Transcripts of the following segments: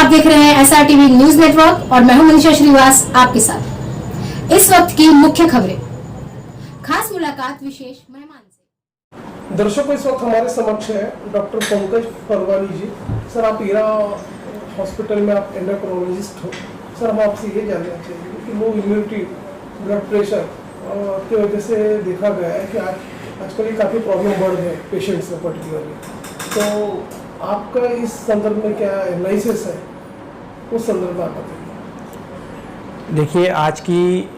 देख रहे हैं SRTV न्यूज नेटवर्क और मैं हूं मनीषा श्रीवास आपके साथ। इस वक्त की मुख्य खबरें, खास मुलाकात विशेष मेहमान से। दर्शकों, इस वक्त हमारे समक्ष है डॉक्टर पंकज फरवानी जी। सर, आप ईरा हॉस्पिटल में आप एंडोक्राइनोलॉजिस्ट हो। सर, हम आपसे ये जानना चाहिए कि लो इम्यूनिटी, ब्लड प्रेशर की वजह से देखा गया है कि आजकल ये काफ़ी प्रॉब्लम बढ़ गए पेशेंट्स में पर्टिकुलरली। तो आपका इस संदर्भ में क्या एनालिसिस है, उस संदर्भ में आप बताइए। देखिए, आज की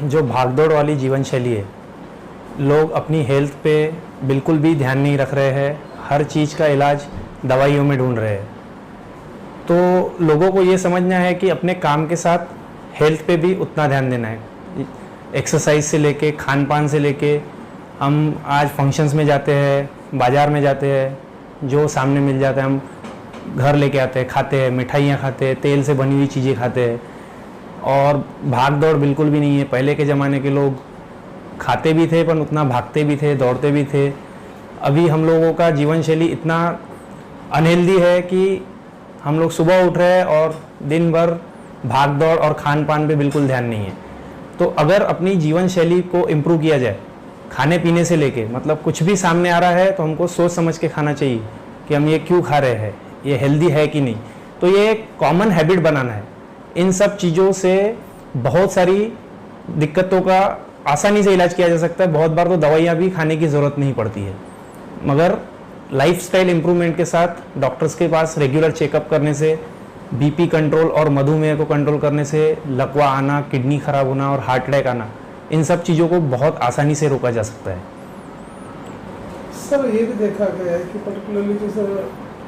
जो भागदौड़ वाली जीवन शैली है, लोग अपनी हेल्थ पे बिल्कुल भी ध्यान नहीं रख रहे हैं। हर चीज़ का इलाज दवाइयों में ढूंढ रहे हैं। तो लोगों को ये समझना है कि अपने काम के साथ हेल्थ पे भी उतना ध्यान देना है। एक्सरसाइज से लेके, खान पान से लेके, हम आज फंक्शंस में जाते हैं, बाज़ार में जाते हैं, जो सामने मिल जाता है हम घर लेके आते हैं, खाते हैं, मिठाइयाँ खाते हैं, तेल से बनी हुई चीज़ें खाते हैं। और भाग दौड़ बिल्कुल भी नहीं है। पहले के ज़माने के लोग खाते भी थे पर उतना भागते भी थे, दौड़ते भी थे। अभी हम लोगों का जीवन शैली इतना अनहेल्दी है कि हम लोग सुबह उठ रहे हैं और दिन भर भाग दौड़ और खान पान पे बिल्कुल ध्यान नहीं है। तो अगर अपनी जीवन शैली को इम्प्रूव किया जाए, खाने पीने से लेके, मतलब कुछ भी सामने आ रहा है तो हमको सोच समझ के खाना चाहिए कि हम ये क्यों खा रहे हैं, ये हेल्दी है कि नहीं। तो ये एक कॉमन हैबिट बनाना है। इन सब चीज़ों से बहुत सारी दिक्कतों का आसानी से इलाज किया जा सकता है। बहुत बार तो दवाइयाँ भी खाने की ज़रूरत नहीं पड़ती है। मगर लाइफस्टाइल इम्प्रूवमेंट के साथ डॉक्टर्स के पास रेगुलर चेकअप करने से, बीपी कंट्रोल और मधुमेह को कंट्रोल करने से लकवा आना, किडनी खराब होना और हार्ट अटैक आना, इन सब चीज़ों को बहुत आसानी से रोका जा सकता है। सर, ये भी देखा गया है कि पर्टिकुलरली जैसे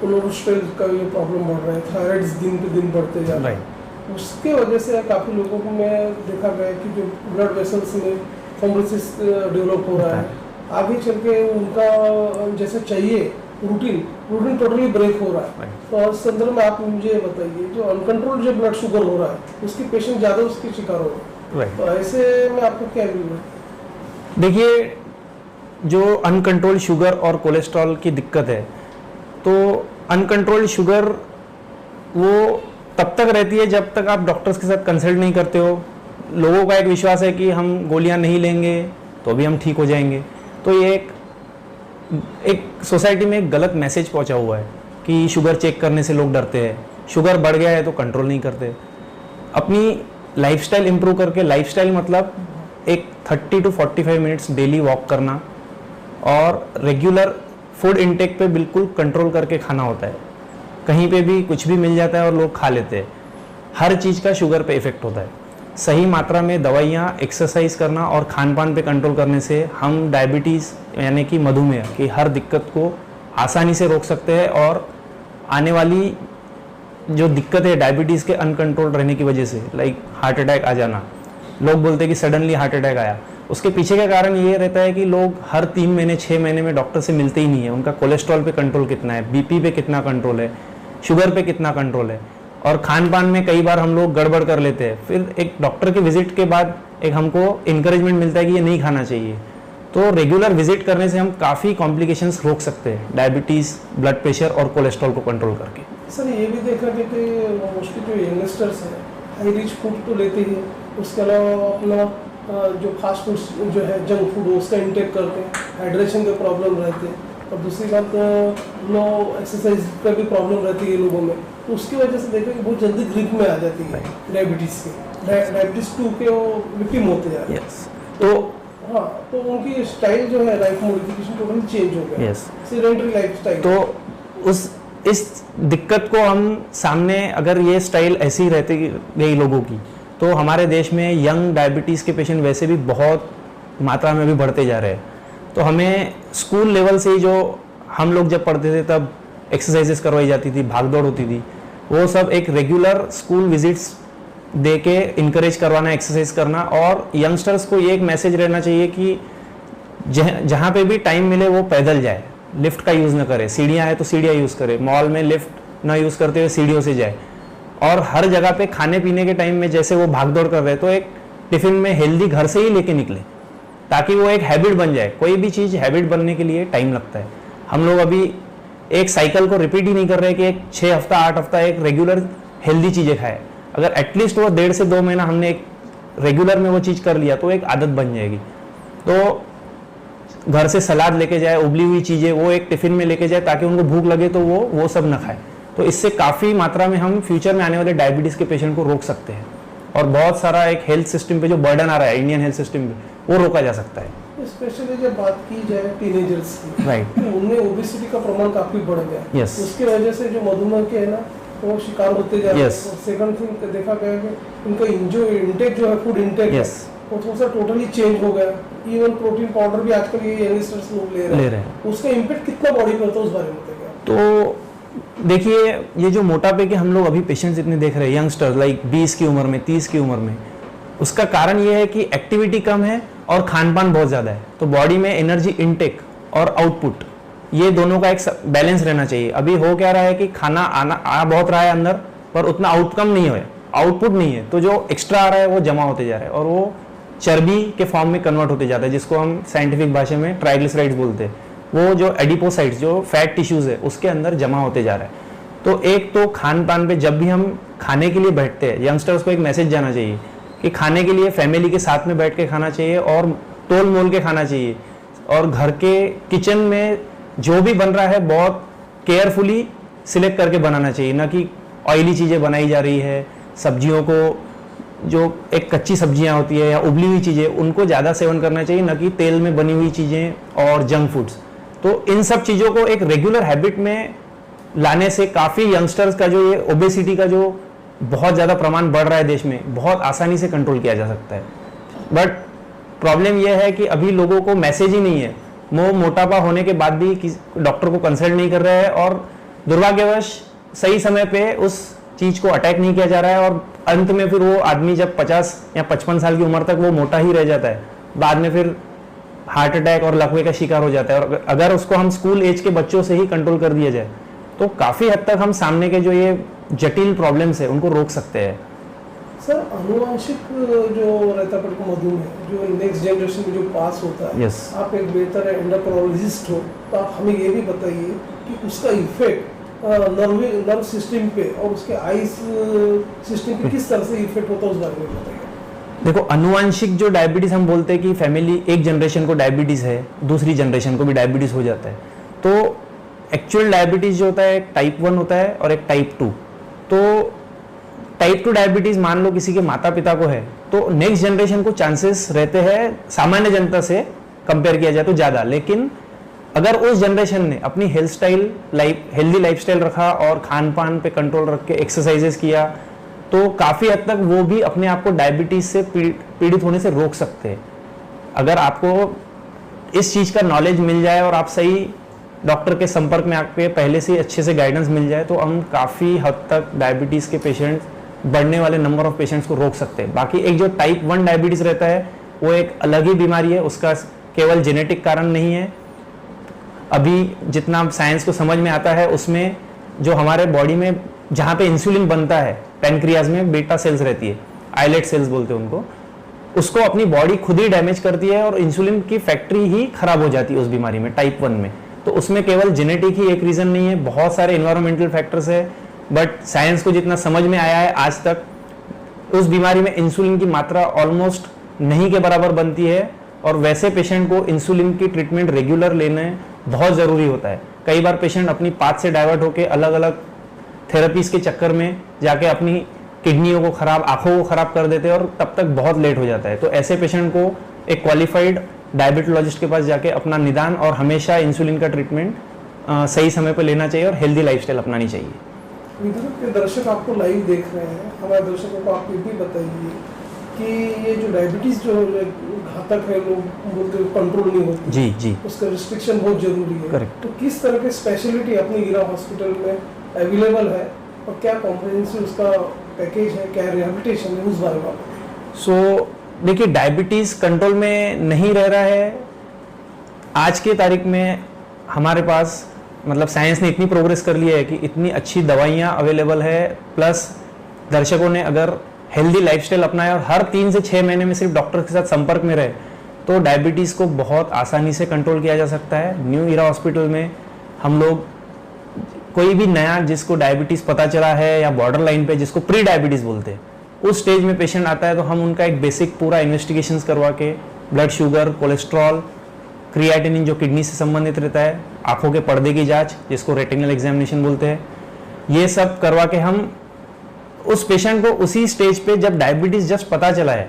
कोलेस्ट्रॉल का ये प्रॉब्लम बढ़ रहा है, थायराइड दिन पे दिन बढ़ते जा रहा है। उसके वजह से काफ़ी लोगों को में देखा गया है कि जो ब्लड वेसल्स में थ्रोम्बोसिस डेवलप हो रहा है, आगे चल के उनका जैसे चाहिए रूटीन टोटली ब्रेक हो रहा है। तो उस संदर्भ में आप मुझे बताइए, जो अनकंट्रोल जो ब्लड शुगर हो रहा है, उसके पेशेंट ज़्यादा उसके शिकार हो रहे हैं। तो ऐसे में आपको क्या व्यू है? देखिए, जो अनकंट्रोल शुगर और कोलेस्ट्रॉल की दिक्कत है, तो अनकंट्रोल शुगर वो तब तक रहती है जब तक आप डॉक्टर्स के साथ कंसल्ट नहीं करते हो। लोगों का एक विश्वास है कि हम गोलियां नहीं लेंगे तो भी हम ठीक हो जाएंगे। तो ये एक सोसाइटी में एक गलत मैसेज पहुंचा हुआ है कि शुगर चेक करने से लोग डरते हैं, शुगर बढ़ गया है तो कंट्रोल नहीं करते। अपनी लाइफस्टाइल इंप्रूव करके, लाइफस्टाइल मतलब एक 30 to 45 मिनट्स डेली वॉक करना और रेगुलर फूड इनटेक पे बिल्कुल कंट्रोल करके खाना होता है। कहीं पे भी कुछ भी मिल जाता है और लोग खा लेते हैं। हर चीज़ का शुगर पे इफेक्ट होता है। सही मात्रा में दवाइयाँ, एक्सरसाइज करना और खान पान पे कंट्रोल करने से हम डायबिटीज़ यानी कि मधुमेह की हर दिक्कत को आसानी से रोक सकते हैं। और आने वाली जो दिक्कत है डायबिटीज़ के अनकंट्रोल रहने की वजह से, लाइक हार्ट अटैक आ जाना, लोग बोलते हैं कि सडनली हार्ट अटैक आया, उसके पीछे का कारण ये रहता है कि लोग हर 3 महीने 6 महीने में डॉक्टर से मिलते ही नहीं है। उनका कोलेस्ट्रॉल पे कंट्रोल कितना है, बीपी पे कितना कंट्रोल है, शुगर पे कितना कंट्रोल है, और खान पान में कई बार हम लोग गड़बड़ कर लेते हैं। फिर एक डॉक्टर के विजिट के बाद एक हमको इंकरेजमेंट मिलता है कि ये नहीं खाना चाहिए। तो रेगुलर विजिट करने से हम काफ़ी कॉम्प्लिकेशंस रोक सकते हैं, डायबिटीज़, ब्लड प्रेशर और कोलेस्ट्रॉल को कंट्रोल करके। सर, ये भी देखा गया कि मोस्टली जो यंगस्टर्स हैं हाई रिच फूड तो लेते ही, उसके अलावा अपना जो फास्ट फूड जो है, जंक फूड, उसका इंटेक करते हैं, हाइड्रेशन के प्रॉब्लम रहते हैं। और दूसरी बात, लो एक्सरसाइज का भी प्रॉब्लम रहती है लोगों में। तो उसकी वजह से देखें कि बहुत जल्दी ग्रिप में आ जाती है डायबिटीज़ के, डायबिटीज़ 2 के वो विक्टिम होते हैं। तो हाँ, तो उनकी स्टाइल जो है, लाइफ मॉडिफिकेशन टोटली चेंज हो गया। Sedentary lifestyle. तो इस दिक्कत को हम सामने, अगर ये स्टाइल ऐसी रहती गई लोगों की, तो हमारे देश में यंग डायबिटीज़ के पेशेंट वैसे भी बहुत मात्रा में भी बढ़ते जा रहे हैं। तो हमें स्कूल लेवल से ही, जो हम लोग जब पढ़ते थे तब एक्सरसाइजेस करवाई जाती थी, भागदौड़ होती थी, वो सब एक रेगुलर स्कूल विजिट्स दे के इनकरेज करवाना, एक्सरसाइज करना। और यंगस्टर्स को ये एक मैसेज रहना चाहिए कि जहाँ पे भी टाइम मिले वो पैदल जाए, लिफ्ट का यूज़ ना करे, सीढ़ियाँ है तो सीढ़ियाँ यूज़ करे, मॉल में लिफ्ट ना यूज़ करते हुए सीढ़ियों से जाए। और हर जगह पे खाने पीने के टाइम में जैसे वो भागदौड़ कर रहे हैं, तो एक टिफ़िन में हेल्दी घर से ही लेके निकले, ताकि वो एक हैबिट बन जाए। कोई भी चीज़ हैबिट बनने के लिए टाइम लगता है। हम लोग अभी एक साइकिल को रिपीट ही नहीं कर रहे कि एक 6 हफ्ता 8 हफ्ता एक रेगुलर हेल्दी चीज़ें खाए। अगर एटलीस्ट वो 1.5 से 2 महीना हमने एक रेगुलर में वो चीज़ कर लिया तो एक आदत बन जाएगी। तो घर से सलाद लेके जाए, उबली हुई चीज़ें वो एक टिफिन में लेके जाए ताकि उनको भूख लगे तो वो सब ना खाए। तो इससे काफ़ी मात्रा में हम फ्यूचर में आने वाले डायबिटीज़ के पेशेंट को रोक सकते हैं और बहुत सारा एक हेल्थ सिस्टम पे जो बर्डन आ रहा है इंडियन हेल्थ सिस्टम पे वो रोका जा सकता है। स्पेशली जब बात की जाए टीनेजर्स की, राइट, तो उनमें ओबेसिटी का प्रमाण काफी बढ़ गया। Yes. उसकी वजह से जो मधुमेह के है ना वो शिकार होते जा रहे हैं। Yes. और सेकंड थिंग देखा गया कि उनका जो इंटेक जो है फूड इंटेक Yes. वो थोड़ा सा टोटली चेंज हो गया। इवन प्रोटीन पाउडर भी आजकल ये यंगस्टर्स लोग ले रहे हैं। उसका इम्पैक्ट कितना बॉडी पे होता है उस बारे में बताइए। तो देखिए, ये जो मोटापे के हम लोग अभी पेशेंट्स इतने देख रहे हैं यंगस्टर्स लाइक 20 की उम्र में, 30 की उम्र में, उसका कारण ये है कि एक्टिविटी कम है और खान पान बहुत ज़्यादा है। तो बॉडी में एनर्जी इनटेक और आउटपुट ये दोनों का एक बैलेंस रहना चाहिए। अभी हो क्या रहा है कि खाना आ बहुत रहा है अंदर पर उतना आउटपुट नहीं है, तो जो एक्स्ट्रा आ रहा है वो जमा होते जा रहा है और वो चर्बी के फॉर्म में कन्वर्ट होते जाता है, जिसको हम साइंटिफिक भाषा में ट्राइग्लिसराइड्स बोलते हैं। वो जो एडिपोसाइट्स जो फैट टिश्यूज है उसके अंदर जमा होते जा रहा है। तो एक तो खान पान पे जब भी हम खाने के लिए बैठते हैं, यंगस्टर्स को एक मैसेज जाना चाहिए कि खाने के लिए फैमिली के साथ में बैठ के खाना चाहिए और तोल मोल के खाना चाहिए और घर के किचन में जो भी बन रहा है बहुत केयरफुली सिलेक्ट करके बनाना चाहिए, ना कि ऑयली चीज़ें बनाई जा रही है। सब्जियों को जो एक कच्ची सब्जियां होती है या उबली हुई चीज़ें उनको ज़्यादा सेवन करना चाहिए, ना कि तेल में बनी हुई चीज़ें और जंक फूड्स। तो इन सब चीज़ों को एक रेगुलर हैबिट में लाने से काफ़ी यंगस्टर्स का जो ये ओबेसिटी का जो बहुत ज़्यादा प्रमाण बढ़ रहा है देश में, बहुत आसानी से कंट्रोल किया जा सकता है। बट प्रॉब्लम यह है कि अभी लोगों को मैसेज ही नहीं है। वो मोटापा होने के बाद भी डॉक्टर को कंसल्ट नहीं कर रहे हैं और दुर्भाग्यवश सही समय पे उस चीज़ को अटैक नहीं किया जा रहा है और अंत में फिर वो आदमी जब 50 या 55 साल की उम्र तक वो मोटा ही रह जाता है, बाद में फिर हार्ट अटैक और लकवे का शिकार हो जाता है। और अगर उसको हम स्कूल एज के बच्चों से ही कंट्रोल कर दिया जाए तो काफ़ी हद तक हम सामने के जो ये जटिल प्रॉब्लम्स है उनको रोक सकते हैं। सर, अनुवांशिक जो रहता है मधुमेह जो नेक्स्ट जनरेशन में जो पास होता है, Yes. आप एक बेहतर एंडोक्राइनोलॉजिस्ट हो तो आप हमें ये भी बताइए कि उसका इफेक्ट नर्व सिस्टम पे और उसके आइस सिस्टम पे किस तरह से इफेक्ट होता है उस बारे में बताइए। देखो, अनुवांशिक जो डायबिटीज़ हम बोलते हैं कि फैमिली एक जनरेशन को डायबिटीज़ है, दूसरी जनरेशन को भी डायबिटीज़ हो जाता है। तो एक्चुअल डायबिटीज़ जो होता है एक टाइप 1 होता है और एक टाइप 2। तो टाइप 2 डायबिटीज़ मान लो किसी के माता पिता को है तो नेक्स्ट जनरेशन को चांसेस रहते हैं सामान्य जनता से कंपेयर किया जाए तो ज़्यादा। लेकिन अगर उस जनरेशन ने अपनी हेल्दी लाइफस्टाइल रखा और खान पान पे कंट्रोल रख के एक्सरसाइजेस किया तो काफ़ी हद तक वो भी अपने आप को डायबिटीज़ से पीड़ित होने से रोक सकते हैं। अगर आपको इस चीज़ का नॉलेज मिल जाए और आप सही डॉक्टर के संपर्क में आके पहले से अच्छे से गाइडेंस मिल जाए तो हम काफ़ी हद तक डायबिटीज़ के पेशेंट्स, बढ़ने वाले नंबर ऑफ पेशेंट्स को रोक सकते हैं। बाकी एक जो टाइप 1 डायबिटीज़ रहता है वो एक अलग ही बीमारी है, उसका केवल जेनेटिक कारण नहीं है। अभी जितना साइंस को समझ में आता है उसमें जो हमारे बॉडी में जहाँ पे इंसुलिन बनता है, पैनक्रियाज में बीटा सेल्स रहती है, आइलेट सेल्स बोलते हैं उनको, उसको अपनी बॉडी खुद ही डैमेज करती है और इंसुलिन की फैक्ट्री ही खराब हो जाती है उस बीमारी में, टाइप 1 में। तो उसमें केवल जेनेटिक ही एक रीज़न नहीं है, बहुत सारे इन्वायरमेंटल फैक्टर्स है। बट साइंस को जितना समझ में आया है आज तक, उस बीमारी में इंसुलिन की मात्रा ऑलमोस्ट नहीं के बराबर बनती है और वैसे पेशेंट को इंसुलिन की ट्रीटमेंट रेगुलर लेना बहुत ज़रूरी होता है। कई बार पेशेंट अपनी पाथ से डाइवर्ट होकर अलग अलग थेरेपीज के चक्कर में जाके अपनी किडनियों को खराब, आंखों को खराब कर देते हैं और तब तक बहुत लेट हो जाता है। तो ऐसे पेशेंट को एक क्वालिफाइड डायबिटोलॉजिस्ट के पास जाके अपना निदान और हमेशा इंसुलिन का ट्रीटमेंट सही समय पर लेना चाहिए और हेल्दी लाइफस्टाइल अपनानी चाहिए। इधर के दर्शक आपको लाइव देख रहे हैं, हमारे दर्शकों को आप ये भी बताइए कि ये जो डायबिटीज़ जो घातक है, लोग बोलते हैं कंट्रोल नहीं होती, जी जी, उसका रिस्ट्रिक्शन बहुत जरूरी है। करेक्ट। तो किस तरह के स्पेशलिटी अपने हीरा हॉस्पिटल में अवेलेबल है और क्या कॉम्प्रिहेंसिव उसका पैकेज है, क्या रिहैबिलिटेशन है, उस बारे में सो देखिए, डायबिटीज़ कंट्रोल में नहीं रह रहा है। आज के तारीख में हमारे पास मतलब साइंस ने इतनी प्रोग्रेस कर ली है कि इतनी अच्छी दवाइयाँ अवेलेबल है, प्लस दर्शकों ने अगर हेल्दी लाइफस्टाइल अपनाया और हर 3 से 6 महीने में सिर्फ डॉक्टर के साथ संपर्क में रहे तो डायबिटीज़ को बहुत आसानी से कंट्रोल किया जा सकता है। न्यू ईरा हॉस्पिटल में हम लोग कोई भी नया जिसको डायबिटीज़ पता चला है या बॉर्डर लाइन पे जिसको प्री डायबिटीज़ बोलते हैं, उस स्टेज में पेशेंट आता है तो हम उनका एक बेसिक पूरा इन्वेस्टिगेशंस करवा के ब्लड शुगर, कोलेस्ट्रॉल, क्रिएटिनिन जो किडनी से संबंधित रहता है, आंखों के पर्दे की जांच जिसको रेटिनल एग्जामिनेशन बोलते हैं, ये सब करवा के हम उस पेशेंट को उसी स्टेज पे जब डायबिटीज़ जस्ट पता चला है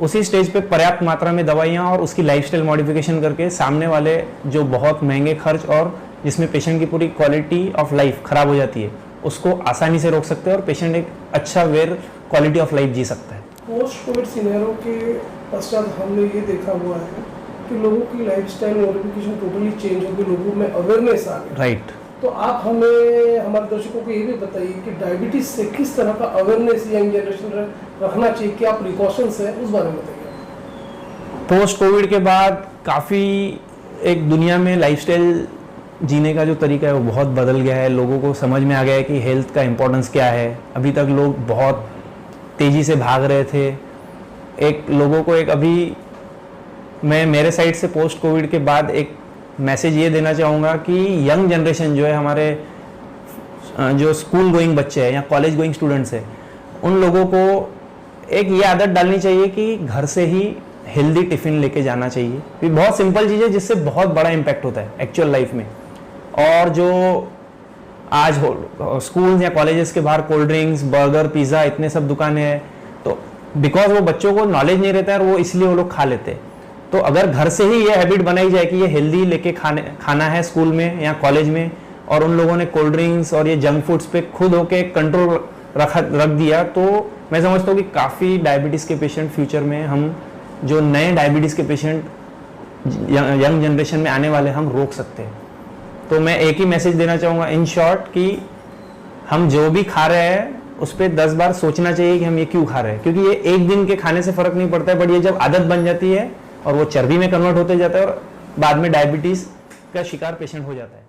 उसी स्टेज पे पर्याप्त मात्रा में दवाइयाँ और उसकी लाइफस्टाइल मॉडिफिकेशन करके सामने वाले जो बहुत महंगे खर्च और जिसमें पेशेंट की पूरी क्वालिटी ऑफ लाइफ खराब हो जाती है उसको आसानी से रोक सकते हैं और पेशेंट एक अच्छा वेयर क्वालिटी ऑफ लाइफ जी सकता है। पोस्ट कोविड सिनेरियो के पश्चात हमने ये देखा हुआ है कि लोगों की लाइफस्टाइल मॉडिफिकेशन टोटली चेंज हो गई, लोगों में अवेयरनेस आ गई। राइट। तो आप हमें हमारे दर्शकों को ये भी बताइए कि डायबिटीज से किस तरह का अवेयरनेस यंग जनरेशन रखना चाहिए, क्या प्रिकॉशंस है, उस बारे में बताइए। पोस्ट कोविड के बाद काफ़ी एक दुनिया में लाइफस्टाइल जीने का जो तरीका है वो बहुत बदल गया है। लोगों को समझ में आ गया है कि हेल्थ का इम्पोर्टेंस क्या है। अभी तक लोग बहुत तेज़ी से भाग रहे थे। एक लोगों को एक अभी मैं मेरे साइड से पोस्ट कोविड के बाद एक मैसेज ये देना चाहूँगा कि यंग जनरेशन जो है, हमारे जो स्कूल गोइंग बच्चे हैं या कॉलेज गोइंग स्टूडेंट्स हैं, उन लोगों को एक ये आदत डालनी चाहिए कि घर से ही हेल्दी टिफ़िन लेके जाना चाहिए। ये बहुत सिंपल चीज़ है जिससे बहुत बड़ा इम्पैक्ट होता है एक्चुअल लाइफ में। और जो आज हो स्कूल या कॉलेजेस के बाहर कोल्ड ड्रिंक्स, बर्गर, पिज़्ज़ा इतने सब दुकानें हैं, तो बिकॉज वो बच्चों को नॉलेज नहीं रहता है और वो इसलिए वो लोग खा लेते हैं। तो अगर घर से ही ये हैबिट बनाई जाए कि ये हेल्दी लेके खाना है स्कूल में या कॉलेज में, और उन लोगों ने कोल्ड ड्रिंक्स और ये जंक फूड्स पे खुद होके कंट्रोल रख दिया, तो मैं समझता हूँ कि काफ़ी डायबिटीज़ के पेशेंट फ्यूचर में हम जो नए डायबिटीज़ के पेशेंट यंग जनरेशन में आने वाले हम रोक सकते हैं। तो मैं एक ही मैसेज देना चाहूँगा इन शॉर्ट कि हम जो भी खा रहे हैं उस पर 10 बार सोचना चाहिए कि हम ये क्यों खा रहे हैं, क्योंकि ये एक दिन के खाने से फ़र्क नहीं पड़ता है, बट ये जब आदत बन जाती है और वो चर्बी में कन्वर्ट होते जाता है और बाद में डायबिटीज़ का शिकार पेशेंट हो जाता है।